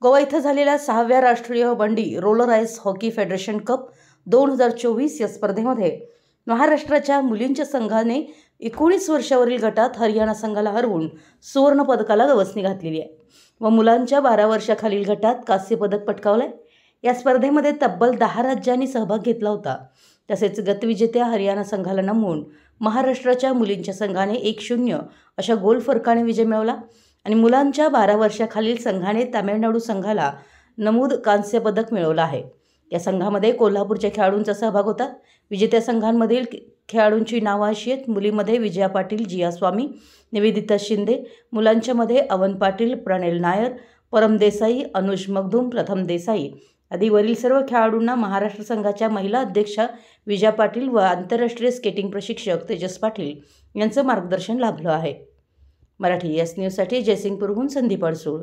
गोवा इथं झालेल्या 6व्या राष्ट्रीय bandy roller ice hockey federation cup 2024 या स्पर्धेमध्ये महाराष्ट्राच्या मुलींच्या संघाने 19 वर्षावरील गटात हरियाणा संघाला हरवून सुवर्ण पदकाला गवसणी घातलेली आहे व मुलांच्या 12 वर्षाखालील गटात कांस्य पदक पटकावले। या स्पर्धेमध्ये तब्बल 10 राज्यांनी सहभाग घेतला होता। तसेच गतविजेत्या हरियाणा संघाला नमवून महाराष्ट्राच्या मुलींच्या संघाने 1-0 अशा गोल फरकाने विजय मिळवला आणि मुलांच्या 12 वर्षाखालील संघाने तामिळनाडू संघाला नमूद कांस्य पदक मिळवलं आहे। या संघामध्ये कोल्हापूरच्या खेळाडूंचा सहभाग होता। विजेत्या संघांमधील खेळाडूंची नावं अशी आहेत: मुलीमध्ये विजया पाटील, जिया स्वामी, निवेदिता शिंदे; मुलांच्यामध्ये अवन पाटील, प्रणेल नायर, परम देसाई, अनुज मगदूम, प्रथम देसाई आदी वरील सर्व खेळाडूंना महाराष्ट्र संघाच्या महिला अध्यक्षा विजया पाटील व आंतरराष्ट्रीय स्केटिंग प्रशिक्षक तेजस पाटील यांचं मार्गदर्शन लाभलं आहे। मराठी एस न्यूजसाठी जयसिंगपूरहून संदीप अडसूळ।